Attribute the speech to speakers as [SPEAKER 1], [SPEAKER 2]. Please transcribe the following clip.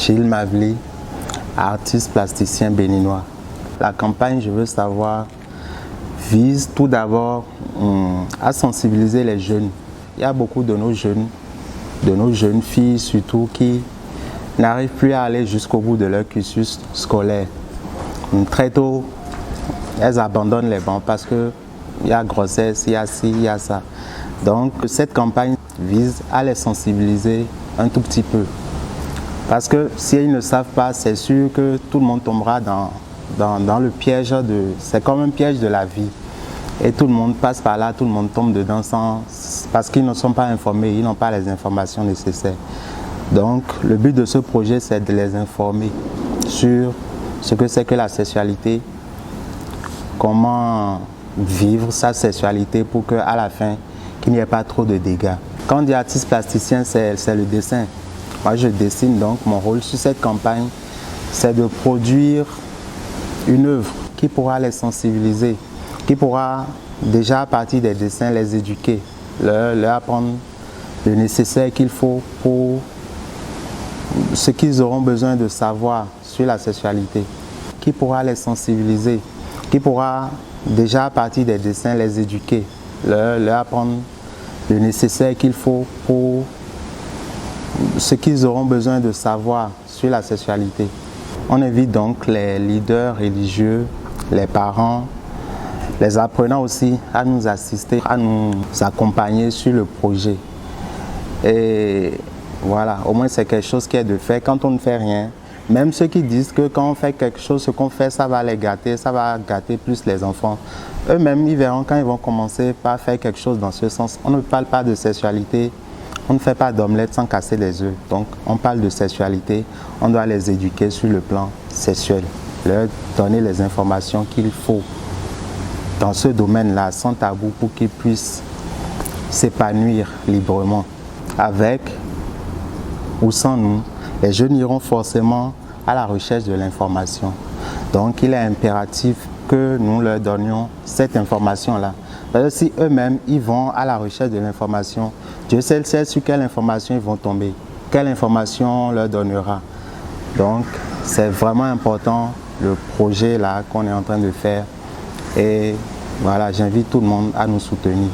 [SPEAKER 1] Gilles Mavli, artiste plasticien béninois. La campagne Je veux savoir vise tout d'abord à sensibiliser les jeunes. Il y a beaucoup de nos jeunes filles surtout qui n'arrivent plus à aller jusqu'au bout de leur cursus scolaire. Très tôt, elles abandonnent les bancs parce qu'il y a grossesse, il y a ci, il y a ça. Donc cette campagne vise à les sensibiliser un tout petit peu. Parce que s'ils ne savent pas, c'est sûr que tout le monde tombera dans le piège c'est comme un piège de la vie. Et tout le monde passe par là, tout le monde tombe dedans parce qu'ils ne sont pas informés, ils n'ont pas les informations nécessaires. Donc le but de ce projet, c'est de les informer sur ce que c'est que la sexualité, comment vivre sa sexualité pour qu'à la fin, qu'il n'y ait pas trop de dégâts. Quand on dit artiste plasticien, c'est le dessin. Moi, je dessine, donc mon rôle sur cette campagne, c'est de produire une œuvre qui pourra les sensibiliser, qui pourra déjà à partir des dessins les éduquer, leur apprendre le nécessaire qu'il faut pour ce qu'ils auront besoin de savoir sur la sexualité, qui pourra les sensibiliser, qui pourra déjà à partir des dessins les éduquer, leur apprendre le nécessaire qu'il faut pour ce qu'ils auront besoin de savoir sur la sexualité. On invite donc les leaders religieux, les parents, les apprenants aussi à nous assister, à nous accompagner sur le projet. Et voilà, au moins c'est quelque chose qui est de fait. Quand on ne fait rien, même ceux qui disent que quand on fait quelque chose, ce qu'on fait, ça va les gâter, ça va gâter plus les enfants. Eux-mêmes, ils verront quand ils vont commencer par faire quelque chose dans ce sens. On ne parle pas de sexualité, on ne fait pas d'omelette sans casser les œufs. Donc on parle de sexualité, on doit les éduquer sur le plan sexuel, leur donner les informations qu'il faut dans ce domaine-là, sans tabou, pour qu'ils puissent s'épanouir librement. Avec ou sans nous, les jeunes iront forcément à la recherche de l'information. Donc il est impératif que nous leur donnions cette information-là. Parce que si eux-mêmes ils vont à la recherche de l'information, Dieu seul sait sur quelle information ils vont tomber, quelle information on leur donnera. Donc c'est vraiment important le projet là qu'on est en train de faire. Et voilà, j'invite tout le monde à nous soutenir.